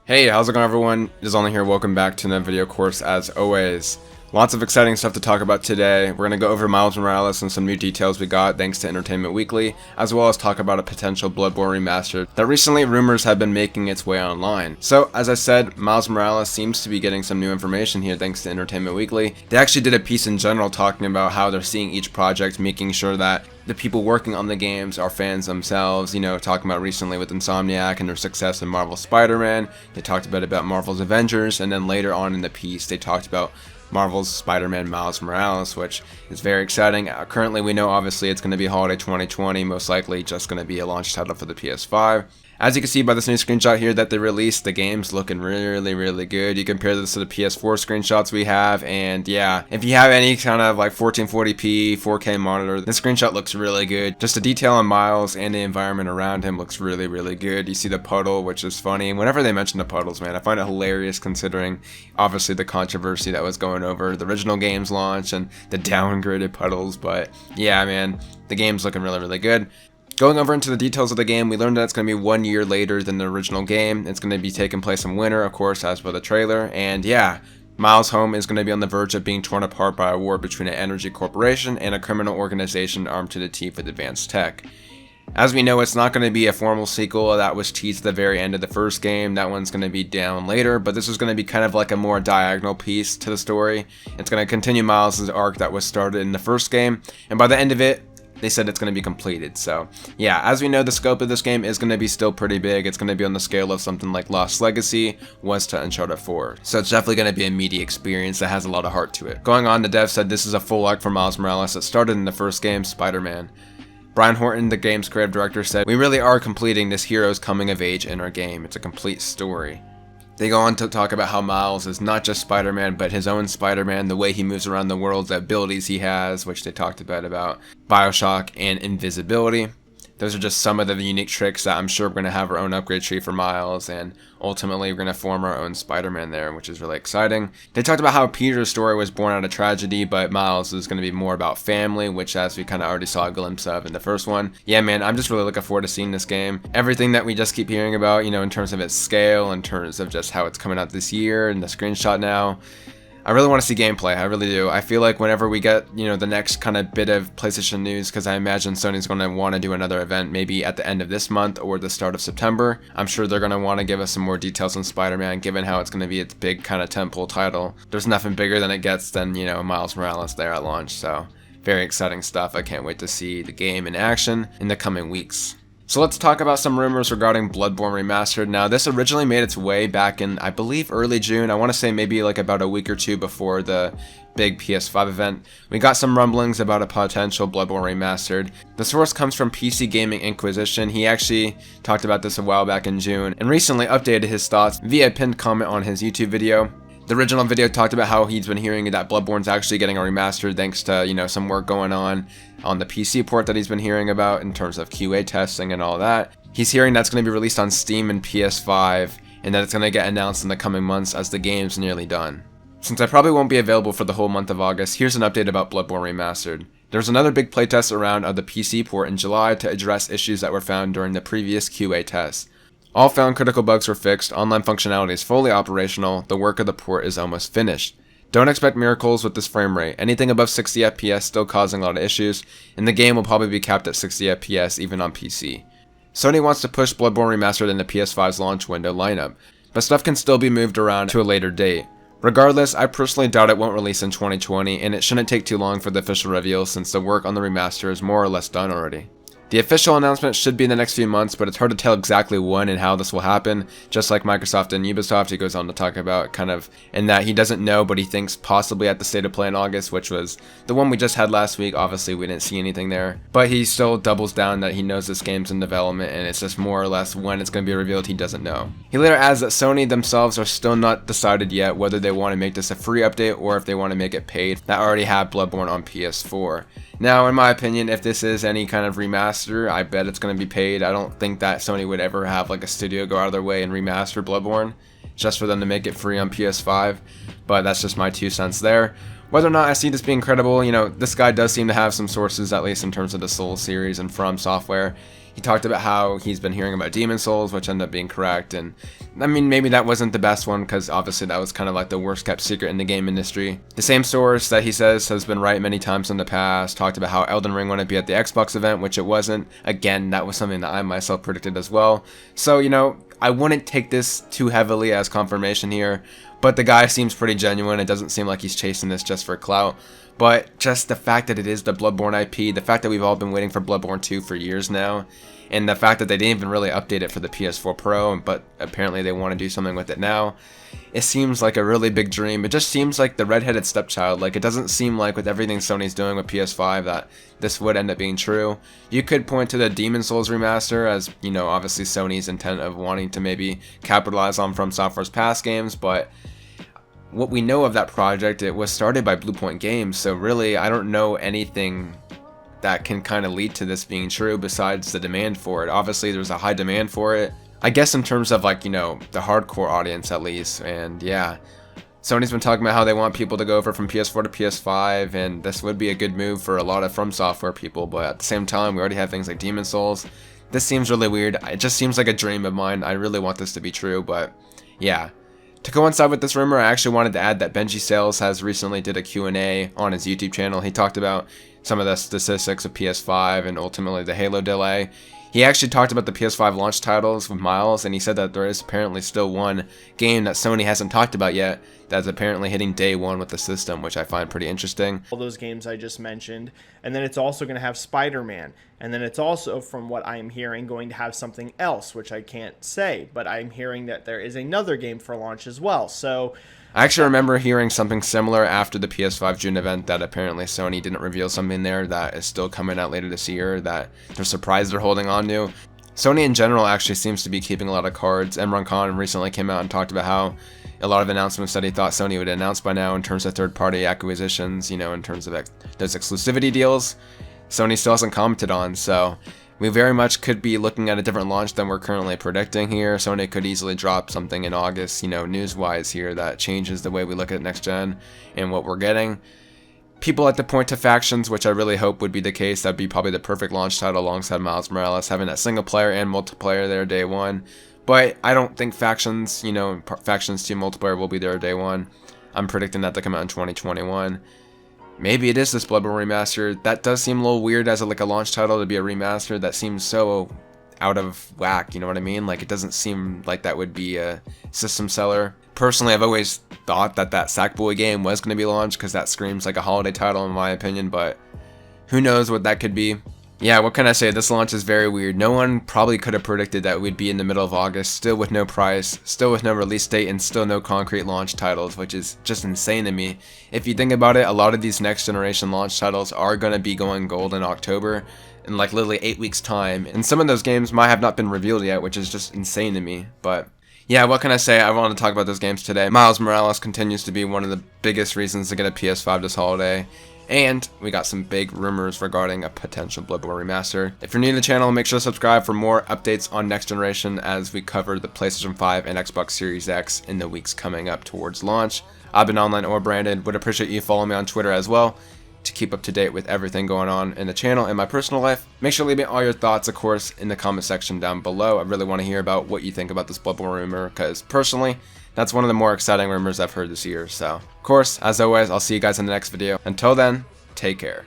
Hey, how's it going everyone? It is Only here, welcome back to another video course as always. Lots of exciting stuff to talk about today. We're going to go over Miles Morales and some new details we got thanks to Entertainment Weekly, as well as talk about a potential Bloodborne Remastered that recently rumors have been making its way online. So, as I said, Miles Morales seems to be getting some new information here thanks to Entertainment Weekly. They actually did a piece in general talking about how they're seeing each project, making sure that the people working on the games are fans themselves, talking about recently with Insomniac and their success in Marvel's Spider-Man. They talked a bit about Marvel's Avengers, and then later on in the piece they talked about Marvel's Spider-Man Miles Morales, which is very exciting. Currently we know obviously it's going to be holiday 2020, most likely just going to be a launch title for the PS5. As you can see by this new screenshot here that they released, the game's looking really good. You compare this to the PS4 screenshots we have, and yeah, if you have any kind of like 1440p 4K monitor, this screenshot looks really good. Just the detail on Miles and the environment around him looks really good. You see the puddle, which is funny, and whenever they mention the puddles, man, I find it hilarious considering obviously the controversy that was going over the original game's launch and the downgraded puddles. But yeah, man, the game's looking really good. Going over into the details of the game, we learned that it's going to be 1 year later than the original game. It's going to be taking place in winter, of course, as per the trailer. And yeah, Miles' home is going to be on the verge of being torn apart by a war between an energy corporation and a criminal organization armed to the teeth with advanced tech. As we know, it's not going to be a formal sequel that was teased at the very end of the first game. That one's going to be down later, but this is going to be kind of like a more diagonal piece to the story. It's going to continue Miles' arc that was started in the first game, and by the end of it, they said it's going to be completed. So yeah, as we know, the scope of this game is going to be still pretty big. It's going to be on the scale of something like Lost Legacy was to Uncharted 4. So it's definitely going to be a meaty experience that has a lot of heart to it. Going on, the dev said this is a full arc for Miles Morales that started in the first game, Spider-Man. Brian Horton, the game's creative director, said, "We really are completing this hero's coming of age in our game. It's a complete story." They go on to talk about how Miles is not just Spider-Man, but his own Spider-Man, the way he moves around the world, the abilities he has, which they talked about Bioshock and invisibility. Those are just some of the unique tricks that I'm sure we're going to have our own upgrade tree for Miles, and ultimately we're going to form our own Spider-Man there, which is really exciting. They talked about how Peter's story was born out of tragedy, but Miles is going to be more about family, which as we kind of already saw a glimpse of in the first one. Yeah, man, I'm just really looking forward to seeing this game. Everything that we just keep hearing about, in terms of its scale, in terms of just how it's coming out this year, and the screenshot now. I really want to see gameplay, I really do. I feel like whenever we get, the next kind of bit of PlayStation news, because I imagine Sony's going to want to do another event maybe at the end of this month or the start of September. I'm sure they're going to want to give us some more details on Spider-Man, given how it's going to be its big kind of tentpole title. There's nothing bigger than it gets than, Miles Morales there at launch, so very exciting stuff. I can't wait to see the game in action in the coming weeks. So let's talk about some rumors regarding Bloodborne Remastered. Now, this originally made its way back in, I believe, early June. I want to say maybe like about a week or two before the big PS5 event. We got some rumblings about a potential Bloodborne Remastered. The source comes from PC Gaming Inquisition. He actually talked about this a while back in June and recently updated his thoughts via a pinned comment on his YouTube video. The original video talked about how he's been hearing that Bloodborne's actually getting a remaster thanks to, some work going on the PC port that he's been hearing about in terms of QA testing and all that. He's hearing that's going to be released on Steam and PS5 and that it's going to get announced in the coming months as the game's nearly done. Since I probably won't be available for the whole month of August, here's an update about Bloodborne Remastered. There's another big playtest around of the PC port in July to address issues that were found during the previous QA tests. All found critical bugs were fixed, online functionality is fully operational, the work of the port is almost finished. Don't expect miracles with this frame rate, anything above 60 FPS still causing a lot of issues, and the game will probably be capped at 60 FPS even on PC. Sony wants to push Bloodborne Remastered in the PS5's launch window lineup, but stuff can still be moved around to a later date. Regardless, I personally doubt it won't release in 2020, and it shouldn't take too long for the official reveal since the work on the remaster is more or less done already. The official announcement should be in the next few months, but it's hard to tell exactly when and how this will happen. Just like Microsoft and Ubisoft, he goes on to talk about kind of in that he doesn't know, but he thinks possibly at the State of Play in August, which was the one we just had last week. Obviously, we didn't see anything there, but he still doubles down that he knows this game's in development, and it's just more or less when it's going to be revealed, he doesn't know. He later adds that Sony themselves are still not decided yet whether they want to make this a free update or if they want to make it paid that already have Bloodborne on PS4. Now, in my opinion, if this is any kind of remaster, I bet it's going to be paid. I don't think that Sony would ever have like a studio go out of their way and remaster Bloodborne just for them to make it free on PS5, but that's just my 2 cents there. Whether or not I see this being credible, you know, this guy does seem to have some sources, at least in terms of the Souls series and From Software. He talked about how he's been hearing about Demon Souls, which ended up being correct, and I mean, maybe that wasn't the best one, because obviously that was kind of like the worst kept secret in the game industry. The same source that he says has been right many times in the past, talked about how Elden Ring wouldn't be at the Xbox event, which it wasn't. Again, that was something that I myself predicted as well. So, you know, I wouldn't take this too heavily as confirmation here, but the guy seems pretty genuine. It doesn't seem like he's chasing this just for clout. But just the fact that it is the Bloodborne IP, the fact that we've all been waiting for Bloodborne 2 for years now, and the fact that they didn't even really update it for the PS4 Pro, but apparently they want to do something with it now, it seems like a really big dream. It just seems like the redheaded stepchild. Like, it doesn't seem like with everything Sony's doing with PS5 that this would end up being true. You could point to the Demon Souls remaster as, you know, obviously Sony's intent of wanting to maybe capitalize on From Software's past games, but what we know of that project, it was started by Bluepoint Games, so really I don't know anything that can kind of lead to this being true besides the demand for it. Obviously there's a high demand for it, I guess in terms of, like, you know, the hardcore audience at least, and yeah. Sony's been talking about how they want people to go over from PS4 to PS5, and this would be a good move for a lot of From Software people, but at the same time we already have things like Demon Souls. This seems really weird. It just seems like a dream of mine. I really want this to be true, but yeah. To coincide with this rumor, I actually wanted to add that Benji Sales has recently did a Q&A on his YouTube channel. He talked about some of the statistics of PS5 and ultimately the Halo delay. He actually talked about the PS5 launch titles with Miles, and he said that there is apparently still one game that Sony hasn't talked about yet that's apparently hitting day one with the system, which I find pretty interesting. All those games I just mentioned, and then it's also going to have Spider-Man, and then it's also, from what I'm hearing, going to have something else, which I can't say, but I'm hearing that there is another game for launch as well. So I actually remember hearing something similar after the PS5 June event, that apparently Sony didn't reveal something there that is still coming out later this year that they're surprised they're holding on to. Sony in general actually seems to be keeping a lot of cards. Imran Khan recently came out and talked about how a lot of announcements that he thought Sony would announce by now in terms of third-party acquisitions, you know, in terms of those exclusivity deals, Sony still hasn't commented on, so we very much could be looking at a different launch than we're currently predicting here. Sony could easily drop something in August, you know, news-wise here that changes the way we look at next gen and what we're getting. People like to point to Factions, which I really hope would be the case. That'd be probably the perfect launch title alongside Miles Morales, having that single player and multiplayer there day one. But I don't think Factions, you know, Factions 2 multiplayer will be there day one. I'm predicting that to come out in 2021. Maybe it is this Bloodborne Remastered. That does seem a little weird as like a launch title to be a remaster. That seems so out of whack, you know what I mean? Like, it doesn't seem like that would be a system seller. Personally, I've always thought that Sackboy game was going to be launched because that screams like a holiday title in my opinion, but who knows what that could be. Yeah, what can I say? This launch is very weird. No one probably could have predicted that we'd be in the middle of August, still with no price, still with no release date, and still no concrete launch titles, which is just insane to me. If you think about it, a lot of these next generation launch titles are going to be going gold in October, in like literally 8 weeks time, and some of those games might have not been revealed yet, which is just insane to me. But yeah, what can I say? I wanted to talk about those games today. Miles Morales continues to be one of the biggest reasons to get a PS5 this holiday. And we got some big rumors regarding a potential Bloodborne remaster. If you're new to the channel, make sure to subscribe for more updates on next generation as we cover the PlayStation 5 and Xbox Series X in the weeks coming up towards launch. I've been online or branded. Would appreciate you following me on Twitter as well to keep up to date with everything going on in the channel and my personal life. Make sure to leave me all your thoughts, of course, in the comment section down below. I really want to hear about what you think about this Bloodborne rumor, because personally, that's one of the more exciting rumors I've heard this year. So, of course, as always, I'll see you guys in the next video. Until then, take care.